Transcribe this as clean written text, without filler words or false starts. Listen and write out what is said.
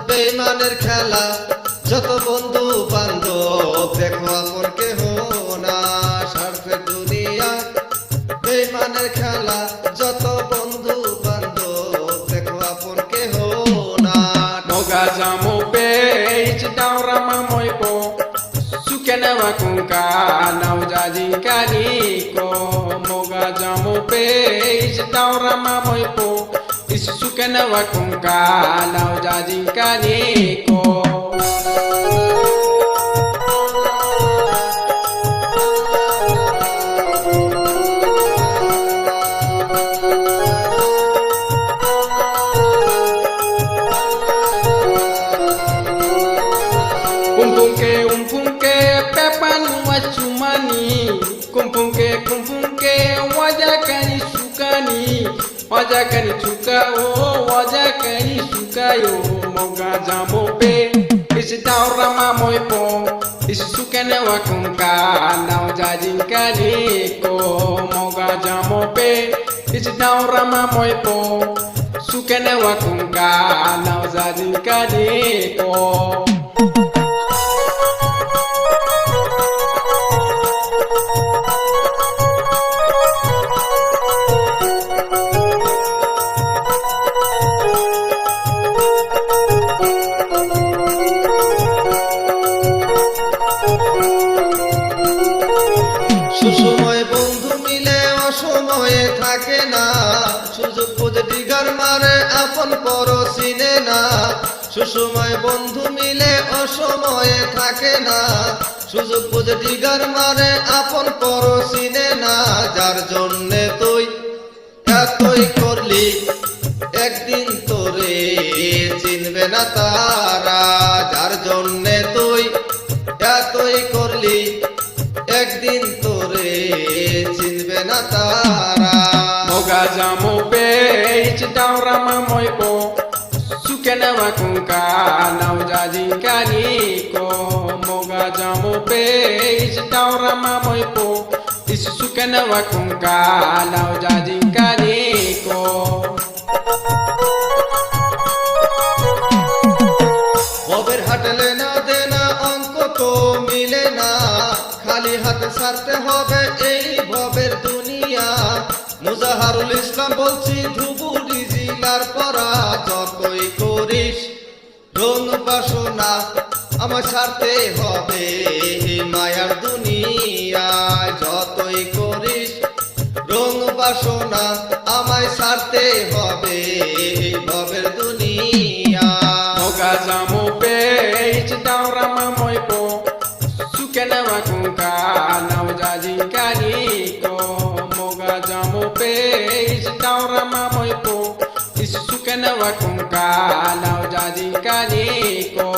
বেইমানের খেলা যত বন্ধু বান্ধব দেখো আপন কেহ না। স্বার্থের দুনিয়া বেইমানের খেলা যত বন্ধু বান্ধব দেখো আপন কেহ না। Moga jamu page daura mamoy po sukena wakunka nau jajing kaniko. Moga jamu page daura mamoy po sukena wakunka nau jajing kaniko. Kumpungke pepan wacumani. Kumpungke wajakani sukani. Wajakani suka oh wajakani suka yo. Moga jamu pe isi daura mamoy po isi sukene wakunka nau jajing kaniko. Moga jamu pe isi daura mamoy po sukene wakunka nau jajing kaniko. সুসময় বন্ধু মিলে অসময়ে থাকে না। সুযোগ বুঝে digger মারে আপন পর চিনে না। সুসময় বন্ধু মিলে অসময়ে থাকে না। সুযোগ বুঝে ডিগার মারে আপন পর চিনে না। যার জন্যে তুই এতই করলি একদিন তোরে চিনবে না তারা। যার জন্যে তুই এতই করলি একদিন তোরে চিনবে না তারা। Moga jamu page daura mamoy po sukena wakunka nau jajing kaniko. Moga jamu page daura mamoy po sukena wakunka nau jajing kaniko. ভবের হাটলে না দেনা অঙ্ক তো মিলে না। খালি হাতে ছাড়তে হবে এই ভবের দুনিয়া। মুজাহারুল ইসলাম বলছি ধুবুরি জিলার পরা। যতই করিস রং বাসনা আমার ছাড়তে হবে এই মায়ার দুনিয়ায়। যতই করিস রং বাসনা আমায় ছাড়তে হবে এই ভবের দুনিয়া। Moga jamu page daura mamoy po sukena wakunka nau jajing kaniko. Moga jamu page daura mamoy po sukena wakunka nau jajing kaniko.